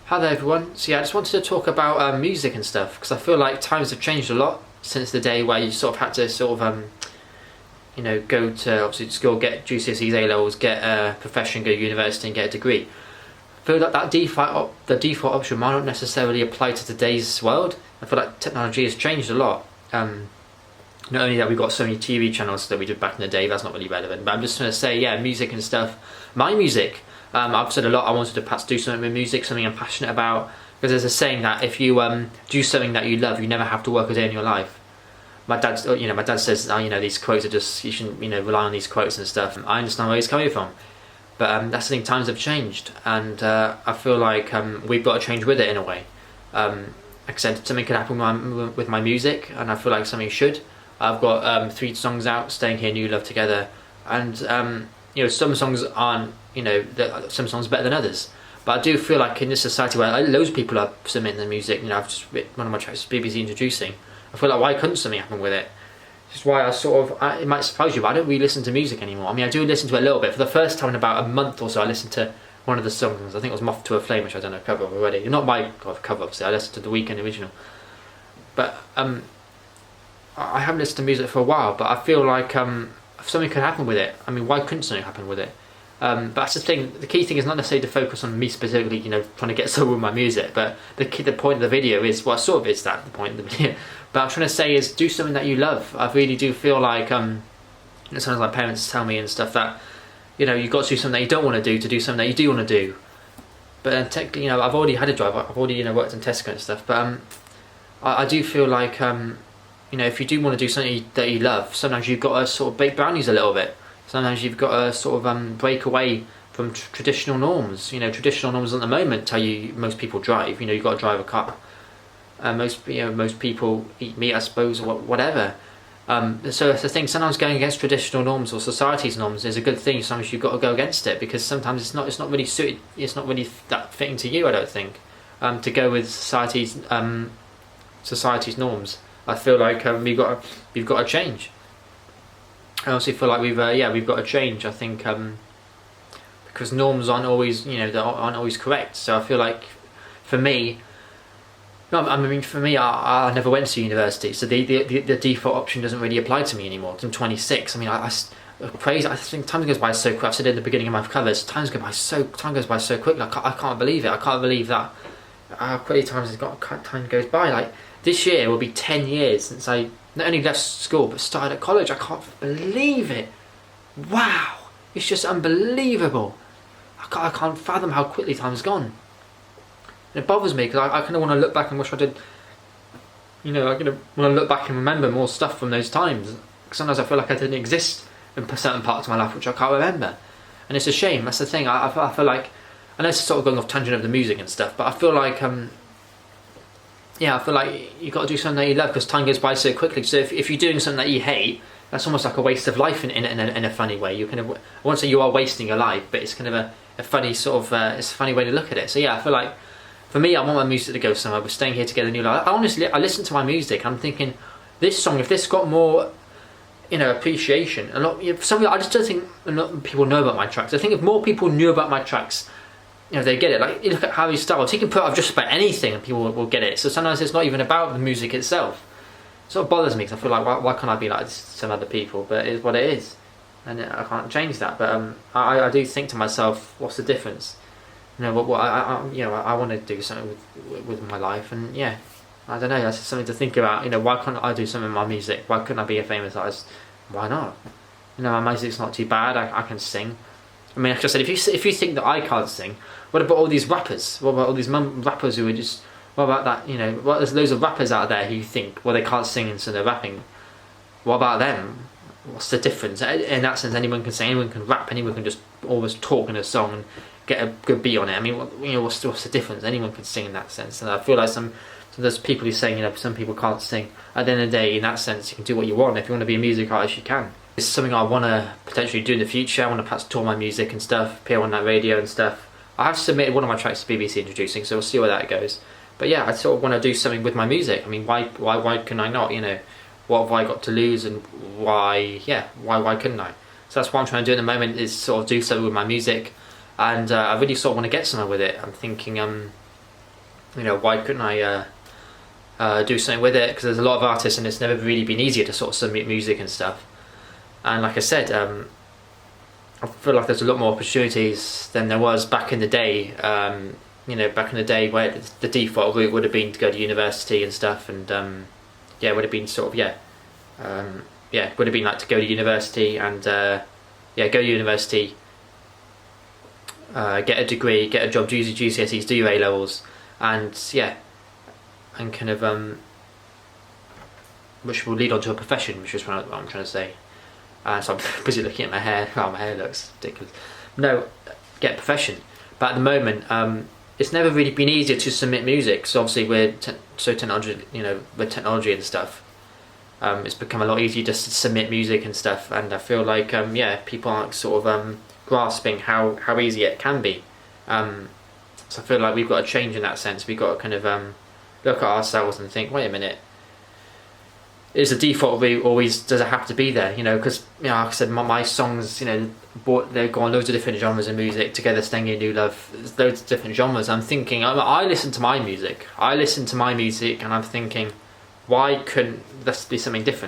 Hi there everyone. So yeah, I just wanted to talk about music and stuff, because I feel like times have changed a lot since the day where you sort of had to go to obviously school, get GCSEs, A-levels, get a profession, go to university and get a degree. I feel like the default option might not necessarily apply to today's world. I feel like technology has changed a lot. Not only that, we've got so many TV channels that we did back in the day, that's not really relevant, but I'm just going to say, yeah, music and stuff. My music. I've said a lot, I wanted to perhaps do something with music, something I'm passionate about, because there's a saying that if you do something that you love, you never have to work a day in your life. My dad says, these quotes are just, you shouldn't, rely on these quotes and stuff. I understand where he's coming from, but that's the thing, times have changed, and I feel like we've got to change with it in a way. Like I said, something could happen with my music, and I feel like something should. I've got 3 songs out, Staying Here, New Love Together, and some songs aren't, some songs are better than others. But I do feel like in this society where loads of people are submitting their music, I've just written one of my tracks, BBC Introducing. I feel like why couldn't something happen with it? This is why it might surprise you, but I don't really listen to music anymore. I mean, I do listen to it a little bit. For the first time in about a month or so, I listened to one of the songs. I think it was Moth to a Flame, which I don't know cover of already. Not my cover, obviously. I listened to the Weekend original. But I haven't listened to music for a while, but I feel like something could happen with it. I mean, why couldn't something happen with it? But that's the thing. The key thing is not necessarily to focus on me specifically, trying to get someone with my music. But the point of the video is, well, sort of is that the point of the video. But I'm trying to say is, do something that you love. I really do feel like sometimes my parents tell me and stuff that you've got to do something that you don't want to do something that you do want to do. But technically, I've already had a job. I've already worked in Tesco and stuff. But I do feel like if you do want to do something that you love, sometimes you've got to sort of bake brownies a little bit. Sometimes you've got to sort of break away from traditional norms. Traditional norms at the moment tell you most people drive. You've got to drive a car. Most people eat meat, I suppose, or whatever. So it's the thing. Sometimes going against traditional norms or society's norms is a good thing. Sometimes you've got to go against it, because sometimes it's not really suited. It's not really that fitting to you. I don't think to go with society's norms. I feel like we've got to change. I also feel like we've got to change. I think because norms aren't always aren't always correct. So I feel like for me, I never went to university, so the default option doesn't really apply to me anymore. I'm 26. I mean, I think time goes by so quick. I've said it at the beginning of my covers. Time goes by so quickly. I can't believe it. I can't believe that how quickly time goes by. Like this year will be 10 years since I not only left school but started at college. I can't believe it. Wow, it's just unbelievable. I can't fathom how quickly time's gone. And it bothers me because I kind of want to look back and wish I did. I kind of want to look back and remember more stuff from those times. Sometimes I feel like I didn't exist in certain parts of my life which I can't remember, and it's a shame. That's the thing. I feel like, I know it's sort of going off tangent of the music and stuff, but I feel like I feel like you've got to do something that you love, because time goes by so quickly. So if you're doing something that you hate, that's almost like a waste of life in a funny way. You kind of, I won't say you are wasting your life, but it's kind of a funny sort of it's a funny way to look at it. So yeah, I feel like for me, I want my music to go somewhere. We're Staying Here Together, New Life. I listen to my music. I'm thinking, this song, if this got more appreciation, a lot. I just don't think a lot of people know about my tracks. I think if more people knew about my tracks, they get it. Like, you look at Harry Styles, he can put up just about anything and people will get it. So sometimes it's not even about the music itself. It sort of bothers me, because I feel like, why can't I be like some other people? But it is what it is, and I can't change that. But I do think to myself, what's the difference? I want to do something with my life, and yeah, I don't know. That's something to think about. Why can't I do something with my music? Why couldn't I be a famous artist? Why not? My music's not too bad. I can sing. I mean, like I said, if you think that I can't sing, what about all these rappers? What about all these rappers who are just? What about that? There's loads of rappers out there who think, well, they can't sing and so they're rapping. What about them? What's the difference? In that sense, anyone can sing, anyone can rap, anyone can just always talk in a song and get a good beat on it. I mean, what's the difference? Anyone can sing in that sense. And I feel like so there's people who saying, some people can't sing. At the end of the day, in that sense, you can do what you want. If you want to be a music artist, you can. It's something I want to potentially do in the future. I want to perhaps tour my music and stuff, appear on that radio and stuff. I have submitted one of my tracks to BBC Introducing, so we'll see where that goes. But yeah, I sort of want to do something with my music. I mean, why can I not? What have I got to lose, and why couldn't I? So that's what I'm trying to do at the moment, is sort of do something with my music, and I really sort of want to get somewhere with it. I'm thinking you know, why couldn't I do something with it? Because there's a lot of artists, and it's never really been easier to sort of submit music and stuff. And like I said, I feel like there's a lot more opportunities than there was back in the day. You know, back in the day where the default route would have been to go to university and stuff, and yeah, it would have been sort of it would have been like to go to university and go to university, get a degree, get a job, do GCSEs, do your A levels, and and kind of which will lead on to a profession, which is what I'm trying to say. So I'm busy looking at my hair. Oh, my hair looks ridiculous. No, get a profession. But at the moment, it's never really been easier to submit music. So obviously technology, you know, with technology and stuff, it's become a lot easier just to submit music and stuff. And I feel like people aren't sort of grasping how easy it can be. So I feel like we've got to change in that sense. We've got to kind of look at ourselves and think, wait a minute. Is the default route always, does it have to be there? You know, because, you know, like I said, my songs, you know, they've gone loads of different genres of music, Together, Staying in New Love, there's loads of different genres. I'm thinking, I listen to my music, and I'm thinking, why couldn't this be something different?